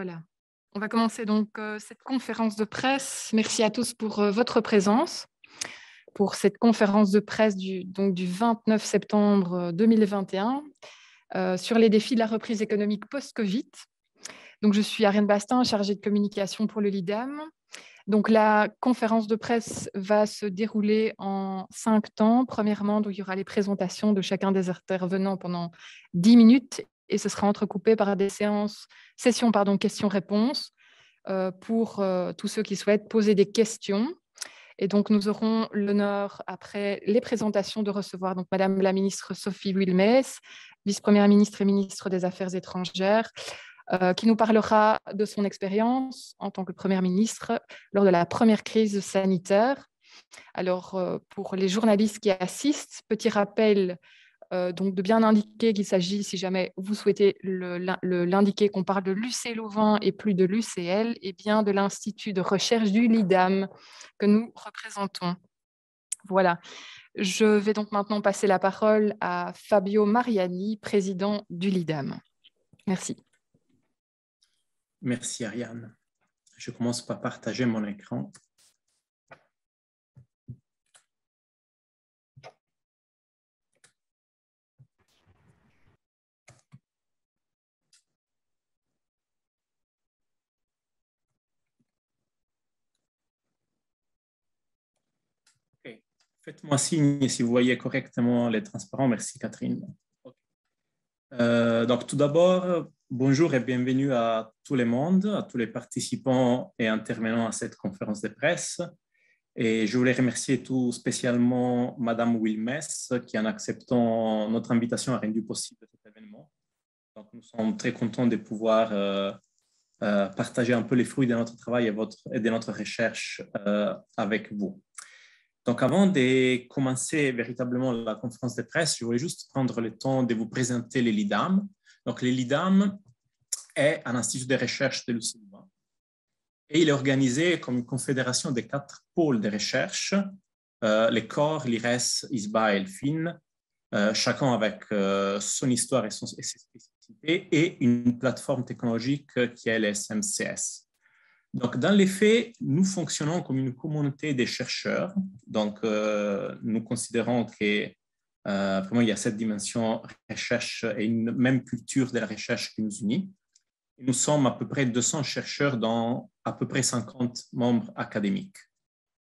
Voilà. On va commencer donc cette conférence de presse. Merci à tous pour votre présence pour cette conférence de presse du 29 septembre 2021 sur les défis de la reprise économique post-Covid. Donc, je suis Ariane Bastin, chargée de communication pour le LIDAM. Donc, la conférence de presse va se dérouler en 5 temps. Premièrement, donc, il y aura les présentations de chacun des intervenants pendant 10 minutes et ce sera entrecoupé par des sessions questions-réponses pour tous ceux qui souhaitent poser des questions. Et donc, nous aurons l'honneur, après les présentations, de recevoir donc Madame la ministre Sophie Wilmès, vice-première ministre et ministre des Affaires étrangères, qui nous parlera de son expérience en tant que première ministre lors de la première crise sanitaire. Alors, pour les journalistes qui assistent, petit rappel donc de bien indiquer qu'il s'agit, si jamais vous souhaitez l'indiquer, qu'on parle de l'UC Louvain et plus de l'UCL, et bien de l'Institut de recherche du LIDAM que nous représentons. Voilà. Je vais donc maintenant passer la parole à Fabio Mariani, président du LIDAM. Merci. Merci Ariane. Je commence par partager mon écran. Okay. Faites-moi signe si vous voyez correctement les transparents. Merci Catherine. Donc tout d'abord, bonjour et bienvenue à tout le monde, à tous les participants et intervenants à cette conférence de presse. Et je voulais remercier tout spécialement Madame Wilmès qui, en acceptant notre invitation, a rendu possible cet événement. Donc nous sommes très contents de pouvoir partager un peu les fruits de notre travail et de notre recherche avec vous. Donc, avant de commencer véritablement la conférence de presse, je voulais juste prendre le temps de vous présenter le LIDAM. Donc, le LIDAM est un institut de recherche de l'UC Louvain et il est organisé comme une confédération de 4 pôles de recherche, les COR, l'IRES, ISBA et le FIN, chacun avec son histoire et ses spécificités, et une plateforme technologique qui est le SMCS. Donc, dans les faits, nous fonctionnons comme une communauté de chercheurs. Donc, nous considérons que vraiment, il y a cette dimension recherche et une même culture de la recherche qui nous unit. Et nous sommes à peu près 200 chercheurs dans à peu près 50 membres académiques.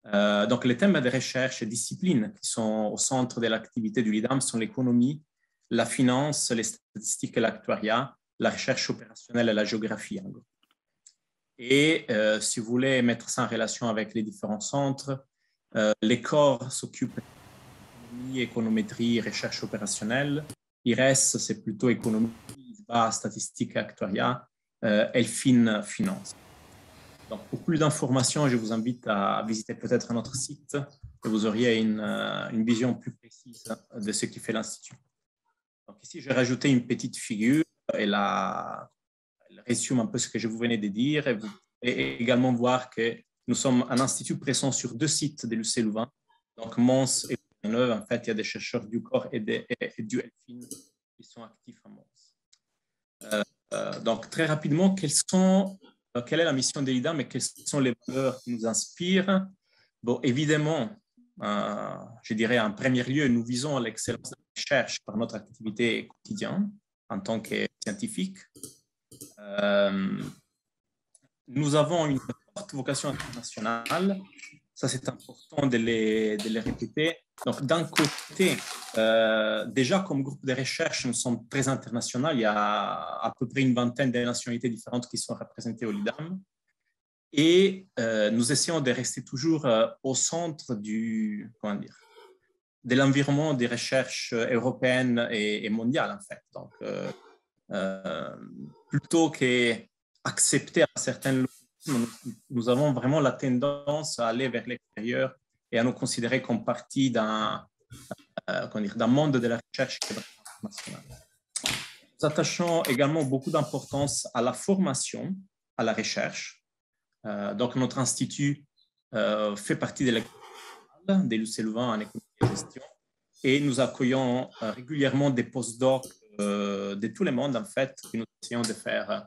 Donc, les thèmes de recherche et disciplines qui sont au centre de l'activité du LIDAM sont l'économie, la finance, les statistiques et l'actuariat, la recherche opérationnelle et la géographie, en gros. Et si vous voulez mettre ça en relation avec les différents centres, les corps s'occupent d'économie, économétrie, recherche opérationnelle. IRES, c'est plutôt économie, ISBA, statistique et actuariat, ELFIN, finance. Donc, pour plus d'informations, je vous invite à visiter peut-être notre site et vous auriez une vision plus précise de ce qui fait l'Institut. Donc, ici, j'ai rajouté une petite figure et elle résume un peu ce que je vous venais de dire. Et vous pouvez également voir que nous sommes un institut présent sur 2 sites de l'UC Louvain, donc Mons et Neuve. En fait, il y a des chercheurs du corps et du ELFIN qui sont actifs à Mons. Donc, très rapidement, quelle est la mission de l'IDAM et quelles sont les valeurs qui nous inspirent? Bon, évidemment, je dirais en premier lieu, nous visons l'excellence de la recherche par notre activité quotidienne en tant que scientifique. Nous avons une forte vocation internationale. Ça, c'est important de les répéter. Donc, d'un côté, déjà comme groupe de recherche, nous sommes très internationaux. Il y a à peu près une vingtaine de nationalités différentes qui sont représentées au LIDAM. Et nous essayons de rester toujours au centre de l'environnement des recherches européennes et mondiales, en fait. Donc, plutôt qu'accepter à certaines logiques, nous avons vraiment la tendance à aller vers l'extérieur et à nous considérer comme partie d'un monde de la recherche internationale. Nous attachons également beaucoup d'importance à la formation, à la recherche. Donc, notre institut fait partie de l'école de l'UC Louvain en économie et gestion et nous accueillons régulièrement des postdocs de tout le monde, en fait, que nous essayons de faire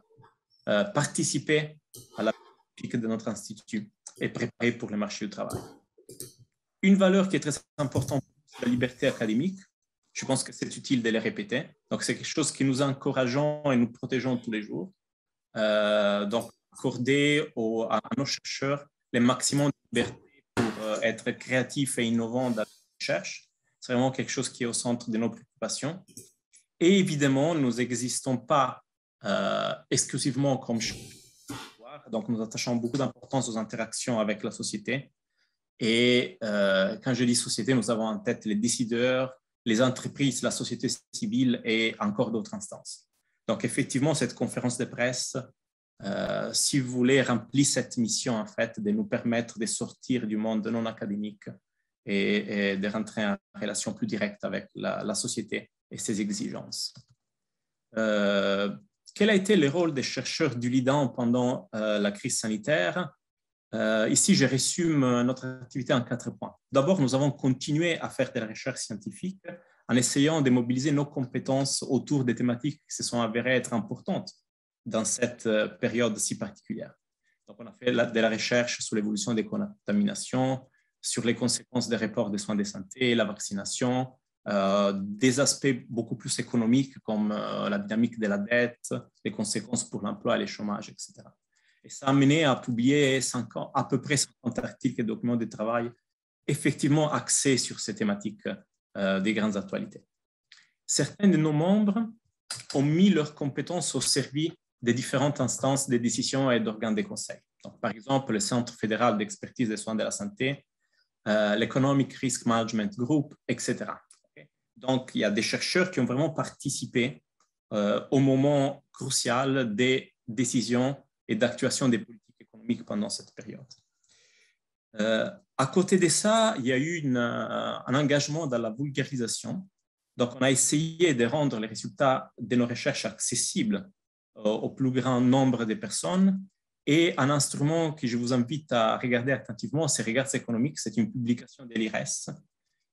participer à la politique de notre institut et préparer pour le marché du travail. Une valeur qui est très importante, c'est la liberté académique. Je pense que c'est utile de les répéter. Donc, c'est quelque chose que nous encourageons et nous protégeons tous les jours. Donc, accorder à nos chercheurs le maximum de liberté pour être créatifs et innovants dans la recherche. C'est vraiment quelque chose qui est au centre de nos préoccupations. Et évidemment, nous n'existons pas exclusivement comme chercheurs. Donc, nous attachons beaucoup d'importance aux interactions avec la société. Et quand je dis société, nous avons en tête les décideurs, les entreprises, la société civile et encore d'autres instances. Donc, effectivement, cette conférence de presse, si vous voulez, remplit cette mission, en fait, de nous permettre de sortir du monde non académique et de rentrer en relation plus directe avec la société et ses exigences. Quel a été le rôle des chercheurs du Lidan pendant la crise sanitaire? Ici, je résume notre activité en 4 points. D'abord, nous avons continué à faire de la recherche scientifique en essayant de mobiliser nos compétences autour des thématiques qui se sont avérées être importantes dans cette période si particulière. Donc, on a fait de la recherche sur l'évolution des contaminations, sur les conséquences des reports des soins de santé, la vaccination, des aspects beaucoup plus économiques comme la dynamique de la dette, les conséquences pour l'emploi et le chômage, etc. Et ça a mené à publier à peu près 50 articles et documents de travail effectivement axés sur ces thématiques des grandes actualités. Certains de nos membres ont mis leurs compétences au service des différentes instances de décision et d'organes de conseil. Donc, par exemple, le Centre fédéral d'expertise des soins de la santé, l'Economic Risk Management Group, etc. Donc, il y a des chercheurs qui ont vraiment participé au moment crucial des décisions et d'actuation des politiques économiques pendant cette période. À côté de ça, il y a eu un engagement dans la vulgarisation. Donc, on a essayé de rendre les résultats de nos recherches accessibles au plus grand nombre de personnes. Et un instrument que je vous invite à regarder attentivement, c'est Regards économiques. C'est une publication de l'IRES,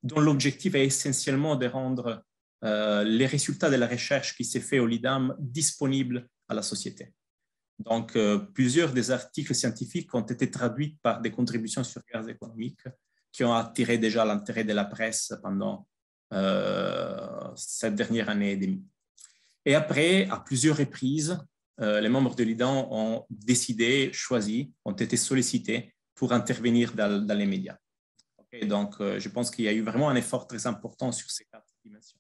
dont l'objectif est essentiellement de rendre les résultats de la recherche qui s'est fait au LIDAM disponibles à la société. Donc, plusieurs des articles scientifiques ont été traduits par des contributions sur Regards économiques qui ont attiré déjà l'intérêt de la presse pendant cette dernière année et demie. Et après, à plusieurs reprises, les membres de l'IDAN ont décidé, choisi, ont été sollicités pour intervenir dans les médias. Okay, donc, je pense qu'il y a eu vraiment un effort très important sur ces 4 dimensions.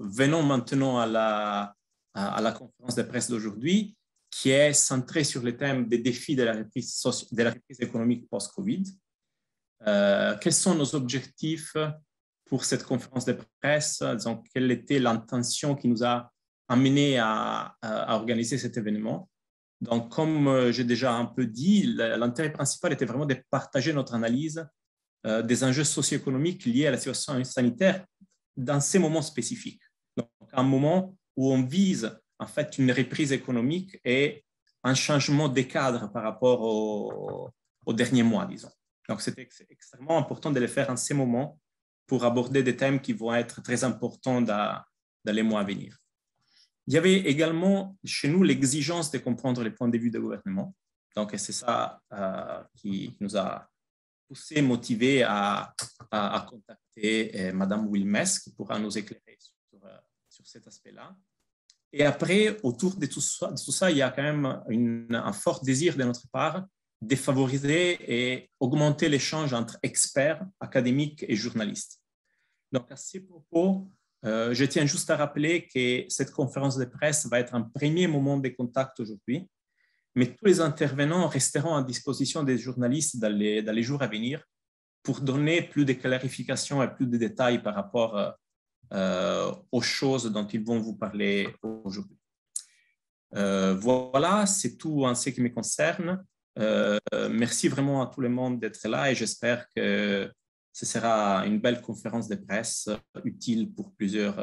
Venons maintenant à la conférence de presse d'aujourd'hui, qui est centrée sur le thème des défis de la reprise économique post-Covid. Quels sont nos objectifs pour cette conférence de presse? Disons, quelle était l'intention qui nous a amené à organiser cet événement? Donc, comme j'ai déjà un peu dit, l'intérêt principal était vraiment de partager notre analyse des enjeux socio-économiques liés à la situation sanitaire dans ces moments spécifiques. Donc, un moment où on vise en fait une reprise économique et un changement des cadres par rapport aux derniers mois, disons. Donc, c'est extrêmement important de le faire en ces moments pour aborder des thèmes qui vont être très importants dans les mois à venir. Il y avait également chez nous l'exigence de comprendre les points de vue du gouvernement. Donc, c'est ça qui nous a poussé, motivé à contacter Madame Wilmes, qui pourra nous éclairer sur cet aspect-là. Et après, autour de tout ça, il y a quand même un fort désir de notre part de favoriser et augmenter l'échange entre experts, académiques et journalistes. Donc, à ces propos, je tiens juste à rappeler que cette conférence de presse va être un premier moment de contact aujourd'hui, mais tous les intervenants resteront à disposition des journalistes dans les jours à venir pour donner plus de clarifications et plus de détails par rapport aux choses dont ils vont vous parler aujourd'hui. Voilà, c'est tout en ce qui me concerne. Merci vraiment à tout le monde d'être là et j'espère que ce sera une belle conférence de presse utile pour plusieurs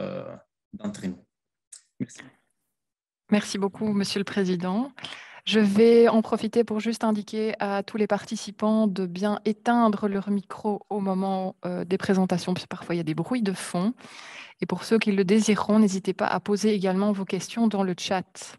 d'entre nous. Merci. Merci beaucoup, Monsieur le Président. Je vais en profiter pour juste indiquer à tous les participants de bien éteindre leur micro au moment des présentations, parce que parfois il y a des bruits de fond. Et pour ceux qui le désireront, n'hésitez pas à poser également vos questions dans le chat.